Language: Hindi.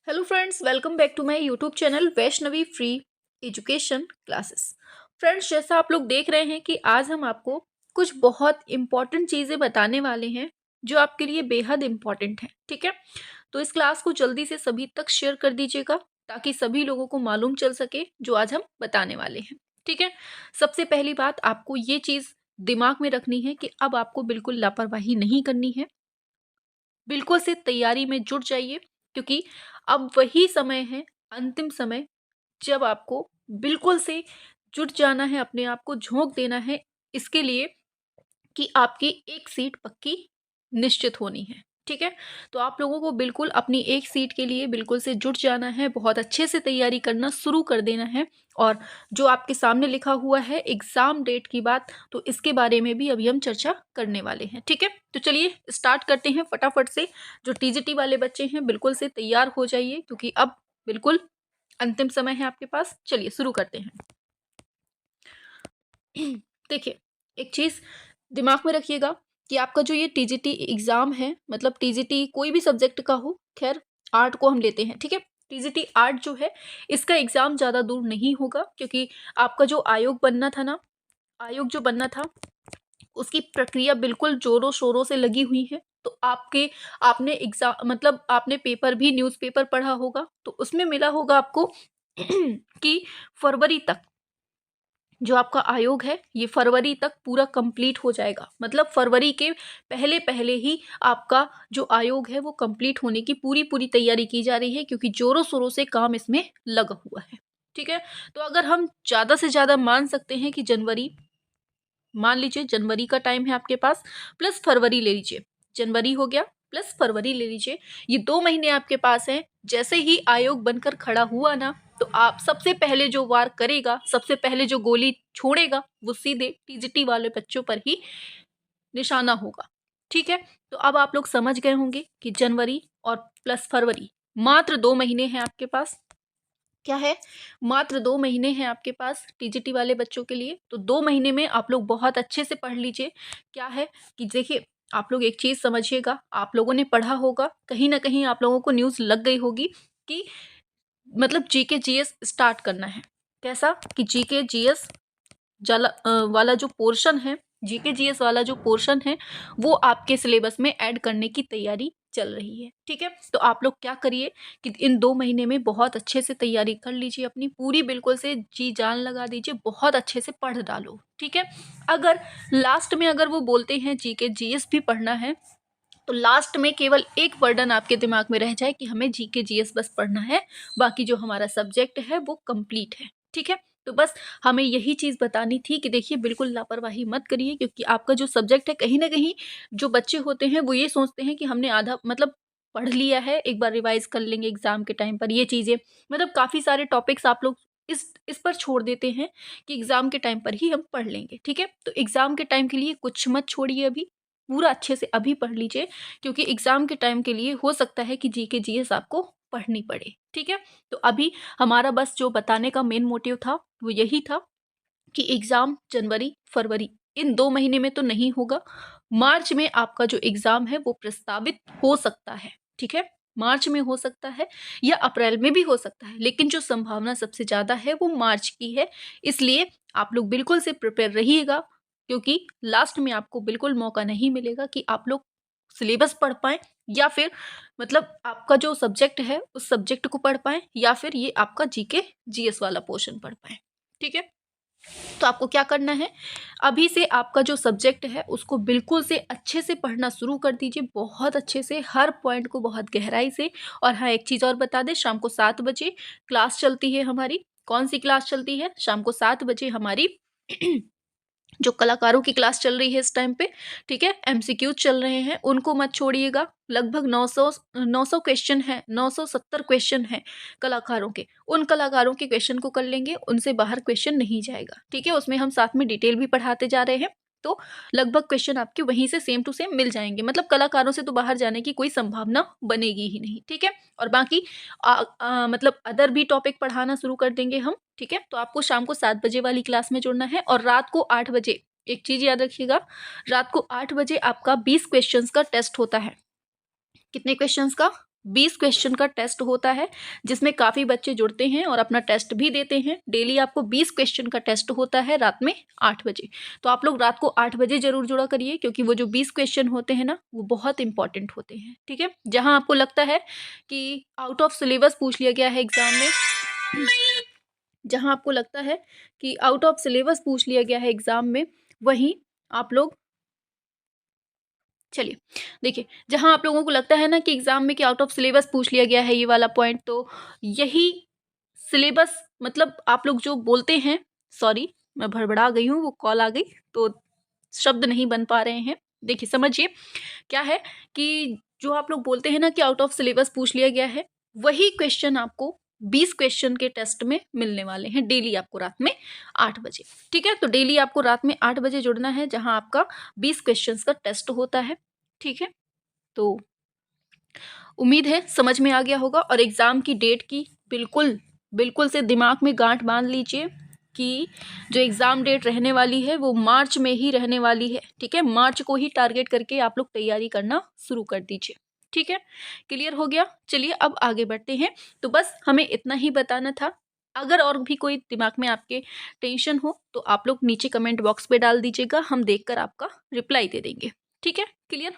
Hello friends, welcome back to my YouTube channel Vaishnavi free education classes. Friends, जैसा आप लोग देख रहे हैं कि आज हम आपको कुछ बहुत इम्पॉर्टेंट चीज़ें बताने वाले हैं जो आपके लिए बेहद इम्पॉर्टेंट हैं। ठीक है, तो इस क्लास को जल्दी से सभी तक शेयर कर दीजिएगा ताकि सभी लोगों को मालूम चल सके जो आज हम बताने वाले हैं। ठीक है, सबसे पहली बात आपको ये चीज़ दिमाग में रखनी है कि अब आपको बिल्कुल लापरवाही नहीं करनी है। बिल्कुल से तैयारी में जुट जाइए क्योंकि अब वही समय है, अंतिम समय, जब आपको बिल्कुल से जुट जाना है, अपने आप को झोंक देना है इसके लिए कि आपकी एक सीट पक्की निश्चित होनी है। ठीक है, तो आप लोगों को बिल्कुल अपनी एक सीट के लिए बिल्कुल से जुट जाना है, बहुत अच्छे से तैयारी करना शुरू कर देना है। और जो आपके सामने लिखा हुआ है एग्जाम डेट की बात, तो इसके बारे में भी अभी हम चर्चा करने वाले हैं। ठीक है, तो चलिए स्टार्ट करते हैं फटाफट से। जो टीजीटी वाले बच्चे हैं बिल्कुल से तैयार हो जाइए क्योंकि अब बिल्कुल अंतिम समय है आपके पास। चलिए शुरू करते हैं। देखिए, एक चीज दिमाग में रखिएगा कि आपका जो ये टीजीटी एग्जाम है, मतलब टीजीटी कोई भी सब्जेक्ट का हो, खैर आर्ट को हम लेते हैं। ठीक है, टीजीटी आर्ट जो है इसका एग्जाम ज्यादा दूर नहीं होगा क्योंकि आपका जो आयोग बनना था ना, आयोग जो बनना था उसकी प्रक्रिया बिल्कुल जोरों शोरों से लगी हुई है। तो आपने एग्जाम मतलब आपने पेपर भी न्यूज़पेपर पढ़ा होगा, तो उसमें मिला होगा आपको कि फरवरी तक जो आपका आयोग है ये फरवरी तक पूरा कंप्लीट हो जाएगा। मतलब फरवरी के पहले पहले ही आपका जो आयोग है वो कंप्लीट होने की पूरी पूरी तैयारी की जा रही है क्योंकि जोरों शोरों से काम इसमें लगा हुआ है। ठीक है, तो अगर हम ज़्यादा से ज़्यादा मान सकते हैं कि जनवरी, मान लीजिए जनवरी का टाइम है आपके पास, प्लस फरवरी ले लीजिए, जनवरी हो गया प्लस फरवरी ले लीजिए, ये 2 महीने आपके पास हैं। जैसे ही आयोग बनकर खड़ा हुआ ना, तो आप सबसे पहले जो वार करेगा, सबसे पहले जो गोली छोड़ेगा वो सीधे टीजीटी वाले बच्चों पर ही निशाना होगा। ठीक है, तो अब आप लोग समझ गए होंगे कि जनवरी और प्लस फरवरी, मात्र 2 महीने हैं आपके पास। क्या है, मात्र 2 महीने हैं आपके पास टीजीटी वाले बच्चों के लिए। तो 2 महीने में आप लोग बहुत अच्छे से पढ़ लीजिए। क्या है कि देखिए, आप लोग एक चीज समझिएगा, आप लोगों ने पढ़ा होगा, कहीं ना कहीं आप लोगों को न्यूज लग गई होगी कि मतलब जीके जीएस स्टार्ट करना है। कैसा कि जीके जीएस वाला जो पोर्शन है, जीके जीएस वाला जो पोर्शन है वो आपके सिलेबस में ऐड करने की तैयारी चल रही है। ठीक है, तो आप लोग क्या करिए कि इन 2 महीने में बहुत अच्छे से तैयारी कर लीजिए, अपनी पूरी बिल्कुल से जी जान लगा दीजिए, बहुत अच्छे से पढ़ डालो। ठीक है, अगर लास्ट में अगर वो बोलते हैं जीके जीएस भी पढ़ना है, तो लास्ट में केवल एक वर्डन आपके दिमाग में रह जाए कि हमें जीके जीएस बस पढ़ना है, बाकी जो हमारा सब्जेक्ट है वो कंप्लीट है। ठीक है, तो बस हमें यही चीज़ बतानी थी कि देखिए बिल्कुल लापरवाही मत करिए क्योंकि आपका जो सब्जेक्ट है, कहीं ना कहीं जो बच्चे होते हैं वो ये सोचते हैं कि हमने आधा मतलब पढ़ लिया है, एक बार रिवाइज कर लेंगे एग्जाम के टाइम पर। ये चीज़ें मतलब काफ़ी सारे टॉपिक्स आप लोग इस पर छोड़ देते हैं कि एग्जाम के टाइम पर ही हम पढ़ लेंगे। ठीक है, तो एग्जाम के टाइम के लिए कुछ मत छोड़िए, अभी पूरा अच्छे से अभी पढ़ लीजिए क्योंकि एग्जाम के टाइम के लिए हो सकता है कि जीके जीएस आपको पढ़नी पड़े। ठीक है, तो अभी हमारा बस जो बताने का मेन मोटिव था वो यही था कि एग्जाम जनवरी फरवरी इन 2 महीने में तो नहीं होगा। मार्च में आपका जो एग्जाम है वो प्रस्तावित हो सकता है। ठीक है, मार्च में हो सकता है या अप्रैल में भी हो सकता है, लेकिन जो संभावना सबसे ज्यादा है वो मार्च की है। इसलिए आप लोग बिल्कुल से प्रिपेयर रहिएगा क्योंकि लास्ट में आपको बिल्कुल मौका नहीं मिलेगा कि आप लोग सिलेबस पढ़ पाएं या फिर मतलब आपका जो सब्जेक्ट है उस सब्जेक्ट को पढ़ पाएं या फिर ये आपका जीके जीएस वाला पोर्शन पढ़ पाएं। ठीक है, तो आपको क्या करना है, अभी से आपका जो सब्जेक्ट है उसको बिल्कुल से अच्छे से पढ़ना शुरू कर दीजिए, बहुत अच्छे से, हर पॉइंट को बहुत गहराई से। और हाँ, एक चीज़ और बता दें, शाम को 7 बजे क्लास चलती है हमारी। कौन सी क्लास चलती है? शाम को 7 बजे हमारी जो कलाकारों की क्लास चल रही है इस टाइम पे। ठीक है, एमसीक्यू चल रहे हैं, उनको मत छोड़िएगा। लगभग 900 क्वेश्चन है, 970 क्वेश्चन है कलाकारों के। उन कलाकारों के क्वेश्चन को कर लेंगे, उनसे बाहर क्वेश्चन नहीं जाएगा। ठीक है, उसमें हम साथ में डिटेल भी पढ़ाते जा रहे हैं, तो लगभग क्वेश्चन आपके वहीं से सेम टू सेम मिल जाएंगे। मतलब कलाकारों से तो बाहर जाने की कोई संभावना बनेगी ही नहीं। ठीक है, और बाकी मतलब अदर भी टॉपिक पढ़ाना शुरू कर देंगे हम। ठीक है, तो आपको शाम को 7 बजे वाली क्लास में जुड़ना है। और रात को 8 बजे एक चीज याद रखिएगा, रात को 8 बजे आपका 20 क्वेश्चंस का टेस्ट होता है। कितने क्वेश्चंस का? 20 क्वेश्चन का टेस्ट होता है, जिसमें काफ़ी बच्चे जुड़ते हैं और अपना टेस्ट भी देते हैं। डेली आपको 20 क्वेश्चन का टेस्ट होता है रात में 8 बजे। तो आप लोग रात को 8 बजे ज़रूर जुड़ा करिए, क्योंकि वो जो 20 क्वेश्चन होते हैं ना, वो बहुत इंपॉर्टेंट होते हैं, ठीक है। जहाँ आपको लगता है कि आउट ऑफ सिलेबस पूछ लिया गया है एग्जाम में, जहाँ आपको लगता है कि आउट ऑफ सिलेबस पूछ लिया गया है एग्जाम में, वहीं आप लोग चलिए देखिए, जहाँ आप लोगों को लगता है ना कि एग्जाम में कि आउट ऑफ सिलेबस पूछ लिया गया है ये वाला पॉइंट, तो यही सिलेबस मतलब आप लोग जो बोलते हैं, सॉरी मैं भड़बड़ा गई हूँ, वो कॉल आ गई तो शब्द नहीं बन पा रहे हैं। देखिए समझिए क्या है कि जो आप लोग बोलते हैं ना कि आउट ऑफ सिलेबस पूछ लिया गया है, वही क्वेश्चन आपको 20 क्वेश्चन के टेस्ट में मिलने वाले हैं डेली आपको रात में 8 बजे, ठीक है। तो डेली आपको रात में 8 बजे जुड़ना है, जहां आपका 20 क्वेश्चंस का टेस्ट होता है, ठीक है। तो उम्मीद है समझ में आ गया होगा। और एग्ज़ाम की डेट की बिल्कुल बिल्कुल से दिमाग में गांठ बांध लीजिए कि जो एग्ज़ाम डेट रहने वाली है वो मार्च में ही रहने वाली है, ठीक है। मार्च को ही टारगेट करके आप लोग तैयारी करना शुरू कर दीजिए, ठीक है। क्लियर हो गया? चलिए अब आगे बढ़ते हैं। तो बस हमें इतना ही बताना था। अगर और भी कोई दिमाग में आपके टेंशन हो तो आप लोग नीचे कमेंट बॉक्स पे डाल दीजिएगा, हम देखकर आपका रिप्लाई दे देंगे, ठीक है। क्लियर?